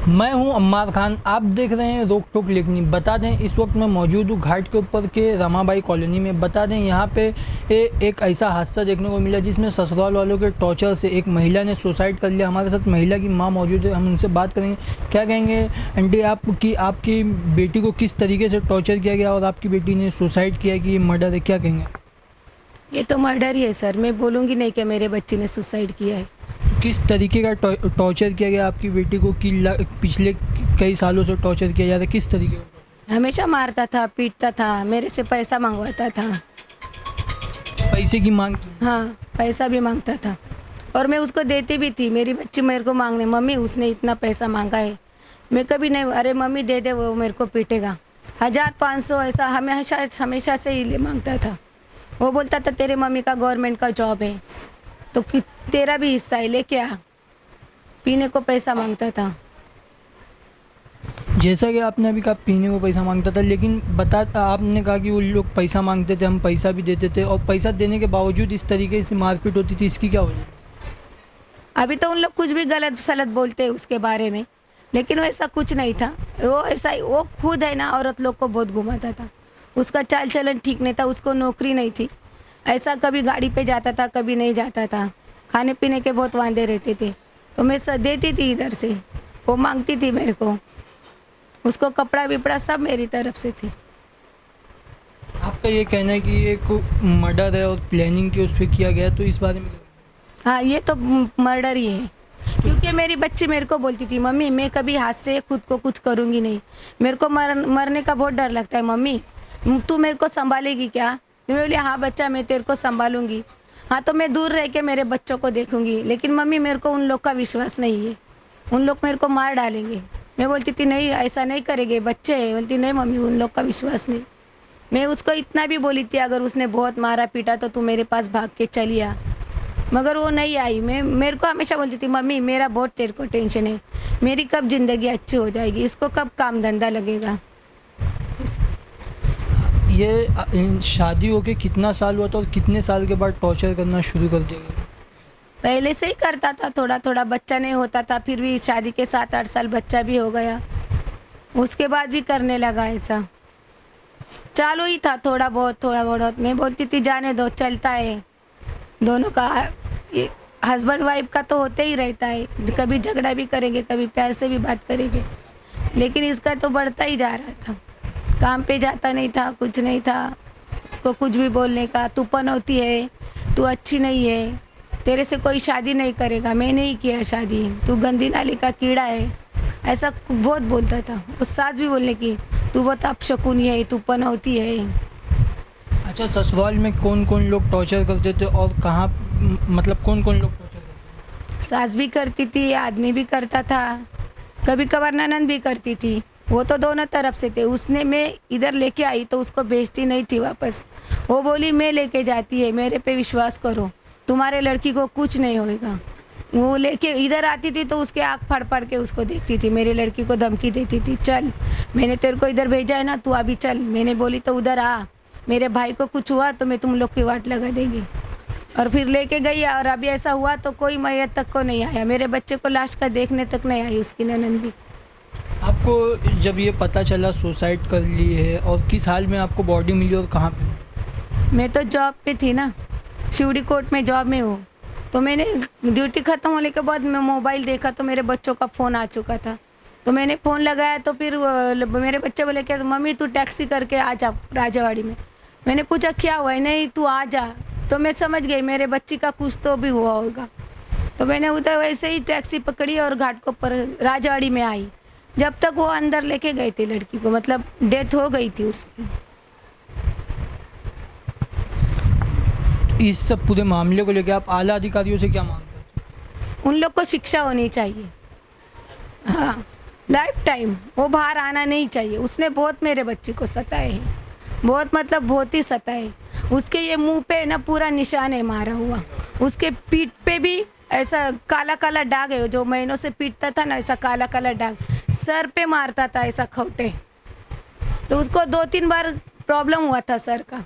मैं हूं अम्मार खान। आप देख रहे हैं रोक टोक लेखनी। बता दें इस वक्त मैं मौजूद हूं घाट के ऊपर के रमाबाई कॉलोनी में। बता दें यहां पे एक ऐसा हादसा देखने को मिला जिसमें ससुराल वालों के टॉर्चर से एक महिला ने सुसाइड कर लिया। हमारे साथ महिला की मां मौजूद है, हम उनसे बात करेंगे। क्या कहेंगे आंटी, आपकी बेटी को किस तरीके से टॉर्चर किया गया और आपकी बेटी ने सुसाइड किया कि ये मर्डर है, क्या कहेंगे? ये तो मर्डर ही है सर। मैं बोलूँगी नहीं कि मेरे बच्चे ने सुसाइड किया है। किस तरीके का टॉर्चर किया गया आपकी बेटी को कि पिछले कई सालों से टॉर्चर किया जा रहा है? किस तरीके का? हमेशा मारता था, पीटता था, मेरे से पैसा मंगवाता था। पैसे की मांग की? हाँ, पैसा भी मांगता था और मैं उसको देती भी थी। मेरी बच्ची मेरे को मांगने, मम्मी उसने इतना पैसा मांगा है। मैं कभी नहीं, अरे मम्मी दे दे, वो मेरे को पीटेगा। 1500 ऐसा हमेशा से ही मांगता था। वो बोलता था तेरे मम्मी का गवर्नमेंट का जॉब है तो तेरा भी हिस्सा है, लेके आ। पीने को पैसा मांगता था। जैसा कि आपने अभी कहा पीने को पैसा मांगता था, लेकिन आपने कहा कि वो लोग पैसा मांगते थे, हम पैसा भी देते थे, और पैसा देने के बावजूद इस तरीके से मारपीट होती थी, इसकी क्या वजह? अभी तो उन लोग कुछ भी गलत सलत बोलते हैं उसके बारे में, लेकिन वैसा कुछ नहीं था। वो ऐसा ही, वो खुद है ना, औरत लोग को बहुत घुमाता था। उसका चाल चलन ठीक नहीं था, उसको नौकरी नहीं थी। ऐसा कभी गाड़ी पे जाता था, कभी नहीं जाता था। खाने पीने के बहुत वांदे रहते थे, तो मैं देती थी इधर से। वो मांगती थी मेरे को, उसको कपड़ा विपड़ा सब मेरी तरफ से थी। आपका ये कहना है कि ये मर्डर है और प्लानिंग की उस पर किया गया, तो इस बारे में क्या? हाँ, ये तो मर्डर ही है, क्योंकि मेरी बच्ची मेरे को बोलती थी मम्मी मैं कभी हाथ से खुद को कुछ करूँगी नहीं, मेरे को मरने का बहुत डर लगता है, मम्मी तू मेरे को संभालेगी क्या? तो मैं बोली हाँ बच्चा, मैं तेरे को संभालूंगी। हाँ, तो मैं दूर रह के मेरे बच्चों को देखूंगी, लेकिन मम्मी मेरे को उन लोग का विश्वास नहीं है, उन लोग मेरे को मार डालेंगे। मैं बोलती थी नहीं, ऐसा नहीं करेंगे, बच्चे हैं। बोलती नहीं मम्मी, उन लोग का विश्वास नहीं। मैं उसको इतना भी बोली थी अगर उसने बहुत मारा पीटा तो तू मेरे पास भाग के चली आ, मगर वो नहीं आई। मेरे को हमेशा बोलती थी मम्मी मेरा बहुत तेरे को टेंशन है, मेरी कब ज़िंदगी अच्छी हो जाएगी, इसको कब काम धंधा लगेगा। ये शादी होके कितना साल हुआ था और कितने साल के बाद टॉर्चर करना शुरू कर दिया गया? पहले से ही करता था, थोड़ा थोड़ा, बच्चा नहीं होता था, फिर भी शादी के 7-8 साल बच्चा भी हो गया, उसके बाद भी करने लगा। ऐसा चालू ही था, थोड़ा बहुत। मैं बोलती थी जाने दो, चलता है दोनों का। ये हस्बैंड वाइफ का तो होते ही रहता है, कभी झगड़ा भी करेंगे, कभी प्यार से भी बात करेंगे, लेकिन इसका तो बढ़ता ही जा रहा था। काम पे जाता नहीं था, कुछ नहीं था, उसको कुछ भी बोलने का, तू पनौती है, तू अच्छी नहीं है, तेरे से कोई शादी नहीं करेगा, मैंने ही किया शादी, तू गंदी नाली का कीड़ा है, ऐसा बहुत बोलता था। उस सास भी बोलने की, तू बहुत अपशकुनी है, तू पनौती है। अच्छा, ससुराल में कौन कौन लोग टॉर्चर करते थे और कहाँ, मतलब कौन कौन लोग टॉर्चर करते थे? सास भी करती थी, आदमी भी करता था, कभी कभार ननद भी करती थी। वो तो दोनों तरफ से थे। उसने, मैं इधर लेके आई तो उसको भेजती नहीं थी वापस। वो बोली मैं लेके जाती है, मेरे पे विश्वास करो, तुम्हारे लड़की को कुछ नहीं होएगा। वो लेके इधर आती थी तो उसके आँख फाड़ फाड़ के उसको देखती थी, मेरी लड़की को धमकी देती थी, चल मैंने तेरे को इधर भेजा है ना, तू अभी चल। मैंने बोली तो उधर आ, मेरे भाई को कुछ हुआ तो मैं तुम लोग की वाट लगा देगी। और फिर लेके गई, और अभी ऐसा हुआ तो कोई मैयत तक को नहीं आया, मेरे बच्चे को लाश का देखने तक नहीं आई उसकी ननद भी। आपको जब ये पता चला सुसाइड कर ली है, और किस हाल में आपको बॉडी मिली और कहाँ पे? मैं तो जॉब पे थी ना, शिवड़ी कोर्ट में जॉब में हूँ, तो मैंने ड्यूटी ख़त्म होने के बाद मैं मोबाइल देखा तो मेरे बच्चों का फ़ोन आ चुका था। तो मैंने फ़ोन लगाया तो फिर मेरे बच्चे बोले क्या, मम्मी तू टैक्सी करके आ जा राजावाड़ी में। मैंने पूछा क्या हुआ है, नहीं तू आ जा। तो मैं समझ गई मेरे बच्ची का कुछ तो भी हुआ होगा, तो मैंने उधर वैसे ही टैक्सी पकड़ी और घाट को पर राजवाड़ी में आई। जब तक वो अंदर लेके गए थे लड़की को, मतलब डेथ हो गई थी उसकी। इस सब पूरे मामले को लेकर आप आला अधिकारियों से क्या मांगते हैं? उन लोग को शिक्षा होनी चाहिए, हाँ, लाइफ टाइम वो बाहर आना नहीं चाहिए। उसने बहुत मेरे बच्चे को सताए हैं, बहुत, मतलब बहुत ही सताए। उसके ये मुंह पे ना पूरा निशान है मारा हुआ, उसके पीठ पे भी ऐसा काला काला दाग है, जो महीनों से पीटता था ना, ऐसा काला काला दाग। सर पे मारता था ऐसा खौटे, तो उसको 2-3 बार प्रॉब्लम हुआ था सर का।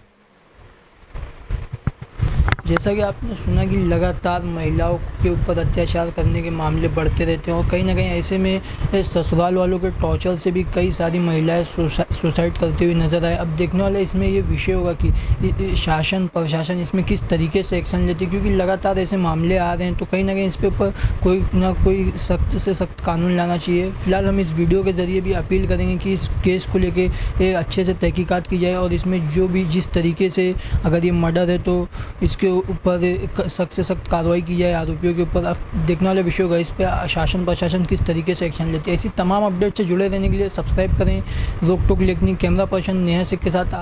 जैसा कि आपने सुना कि लगातार महिलाओं के ऊपर अत्याचार करने के मामले बढ़ते रहते हैं और कहीं ना कहीं ऐसे में ससुराल वालों के टॉर्चर से भी कई सारी महिलाएं सुसाइड करती हुई नजर आए। अब देखने वाला इसमें ये विषय होगा कि शासन प्रशासन इसमें किस तरीके से एक्शन लेती है, क्योंकि लगातार ऐसे मामले आ रहे हैं तो कहीं ना कहीं इस पे ऊपर कोई ना कोई सख्त से सख्त कानून लाना चाहिए। फिलहाल हम इस वीडियो के ज़रिए भी अपील करेंगे कि इस केस को लेके अच्छे से तहकीकात की जाए और इसमें जो भी जिस तरीके से अगर ये मर्डर है तो इसके ऊपर सख्त से सख्त कार्रवाई की जाए आरोपियों के ऊपर। अब देखने वाला विषय होगा इस पर शासन प्रशासन किस तरीके से एक्शन लेते हैं। ऐसी तमाम अपडेट से जुड़े रहने के लिए सब्सक्राइब करें रोक टोक लेखनी। कैमरा पर्सन नेहा सिंह के साथ